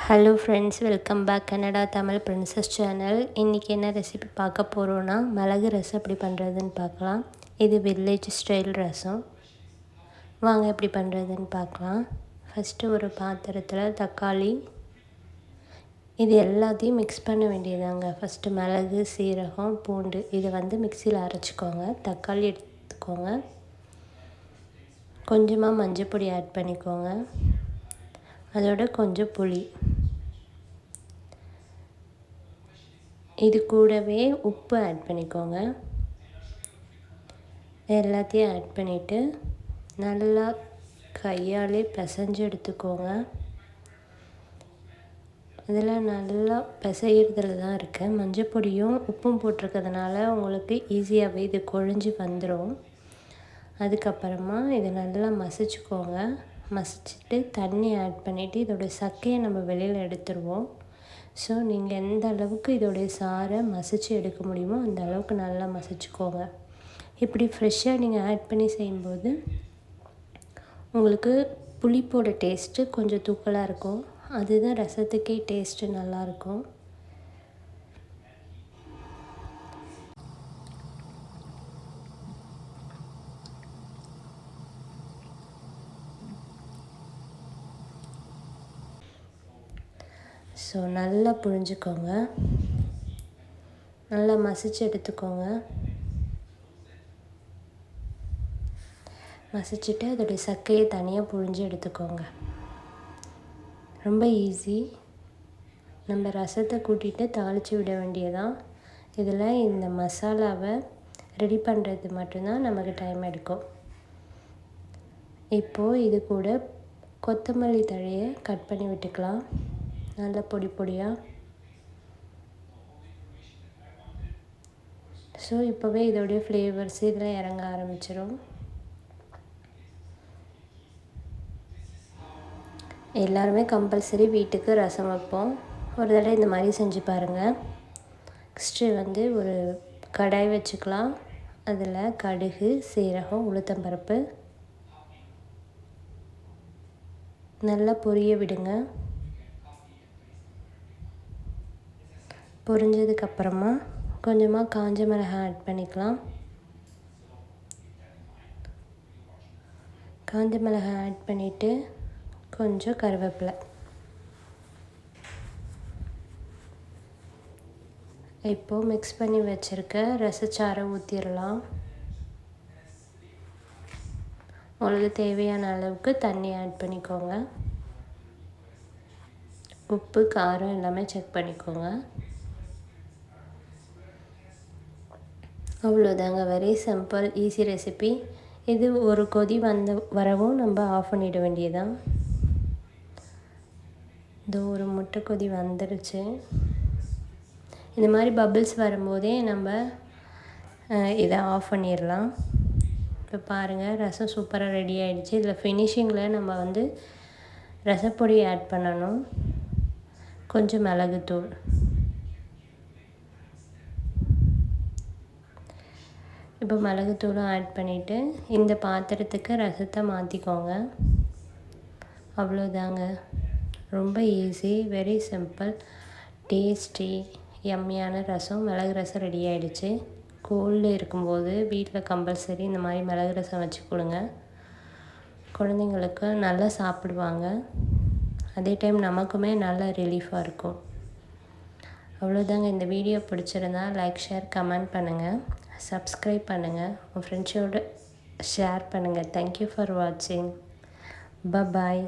Hello friends, welcome back Canada Tamil princess channel. இன்றைக்கி என்ன recipe பார்க்க போகிறோன்னா, மிளகு ரசம் எப்படி பண்ணுறதுன்னு பார்க்கலாம். இது வில்லேஜ் ஸ்டைல் ரசம். வாங்க எப்படி பண்ணுறதுன்னு பார்க்கலாம். ஃபஸ்ட்டு ஒரு பாத்திரத்தில் தக்காளி, இது எல்லாத்தையும் மிக்ஸ் பண்ண வேண்டியதாங்க. ஃபஸ்ட்டு மிளகு, சீரகம், பூண்டு இதை மிக்சியில் அரைச்சிக்கோங்க. தக்காளி எடுத்துக்கோங்க. கொஞ்சமாக மஞ்சள் பொடி ஆட் பண்ணிக்கோங்க. அதோட கொஞ்சம் புளி, இது கூடவே உப்பு ஆட் பண்ணிக்கோங்க. எல்லாத்தையும் ஆட் பண்ணிவிட்டு நல்லா கையாலே பிசைஞ்சு எடுத்துக்கோங்க. இதில் நல்லா பிசைகிறதுல தான் இருக்குது. மஞ்சள் பொடியும் உப்பும் போட்டிருக்கிறதுனால உங்களுக்கு ஈஸியாகவே இது குழஞ்சி வந்துடும். அதுக்கப்புறமா இதை நல்லா மசிச்சுக்கோங்க. மசிச்சுட்டு தண்ணி ஆட் பண்ணிவிட்டு இதோடைய சக்கையை நம்ம வெளியில் எடுத்துருவோம். ஸோ நீங்கள் எந்த அளவுக்கு இதோடைய சாறை மசித்து எடுக்க முடியுமோ அந்த அளவுக்கு நல்லா மசிச்சுக்கோங்க. இப்படி ஃப்ரெஷ்ஷாக நீங்கள் ஆட் பண்ணி செய்யும்போது உங்களுக்கு புளிப்போட டேஸ்ட்டு கொஞ்சம் தூக்கலாக இருக்கும். அதுதான் ரசத்துக்கே டேஸ்ட்டு நல்லாயிருக்கும். ஸோ நல்லா புழிஞ்சிக்கோங்க. நல்லா மசிச்சு எடுத்துக்கோங்க. மசிச்சுட்டு அதோடைய சக்கையை தனியாக புழிஞ்சு எடுத்துக்கோங்க. ரொம்ப ஈஸி. நம்ம ரசத்தை கூட்டிகிட்டு தாளித்து விட வேண்டியதான். இதில் இந்த மசாலாவை ரெடி பண்ணுறது மட்டும்தான் நமக்கு டைம் எடுக்கும். இப்போது இது கூட கொத்தமல்லி தழையை கட் பண்ணி விட்டுக்கலாம். நல்லா பொடி பொடியாக. ஸோ இப்போவே இதோடைய ஃப்ளேவர்ஸ் இதில் இறங்க ஆரம்பிச்சிடும். எல்லாருமே கம்பல்சரி வீட்டுக்கு ரசம் வைப்போம். ஒரு தடவை இந்த மாதிரி செஞ்சு பாருங்கள். நெக்ஸ்ட்டு ஒரு கடாய் வச்சுக்கலாம். அதில் கடுகு, சீரகம், உளுத்தம்பருப்பு நல்லா பொரிய விடுங்க. பொரிஞ்சதுக்கப்புறமா கொஞ்சமாக காஞ்ச மிளகாய் ஆட் பண்ணிக்கலாம். காஞ்ச மிளகாய் ஆட் பண்ணிவிட்டு கொஞ்சம் கருவேப்பிலை. இப்போது மிக்ஸ் பண்ணி வச்சுருக்க ரசச்சாறை ஊற்றிடலாம். உங்களுக்கு தேவையான அளவுக்கு தண்ணி ஆட் பண்ணிக்கோங்க. உப்பு, காரம் எல்லாமே செக் பண்ணிக்கோங்க. அவ்வளோதாங்க. Very simple, easy recipe. இது ஒரு கொதி வரவும் நம்ம ஆஃப் பண்ணிட வேண்டியதான். இது ஒரு முட்டை கொதி வந்துடுச்சு. இந்த மாதிரி பபிள்ஸ் வரும்போதே நம்ம இதை ஆஃப் பண்ணிடலாம். இப்போ பாருங்கள், ரசம் சூப்பராக ரெடி ஆகிடுச்சு. இதில் ஃபினிஷிங்கில் நம்ம ரசப்பொடி ஆட் பண்ணணும். கொஞ்சம் மிளகுத்தூள், இப்போ மிளகுத்தூளும் ஆட் பண்ணிவிட்டு இந்த பாத்திரத்துக்கு ரசத்தை மாற்றிக்கோங்க. அவ்வளோதாங்க. ரொம்ப ஈஸி, வெரி சிம்பிள், டேஸ்டி, யம்மியான ரசம், மிளகு ரசம் ரெடி ஆகிடுச்சு. கோல்டு இருக்கும்போது வீட்டில் கம்பல்சரி இந்த மாதிரி மிளகு ரசம் வச்சு கொடுங்க. குழந்தைங்களுக்கு நல்லா சாப்பிடுவாங்க. அதே டைம் நமக்குமே நல்லா ரிலீஃபாக இருக்கும். அவ்வளோதாங்க. இந்த வீடியோ பிடிச்சிருந்தா லைக், ஷேர், கமெண்ட் பண்ணுங்கள். சப்ஸ்கிரைப் பண்ணுங்கள். உங்கள் ஃப்ரெண்ட்ஸோடு ஷேர் பண்ணுங்கள். தேங்க்யூ ஃபார் வாட்சிங். பாய்.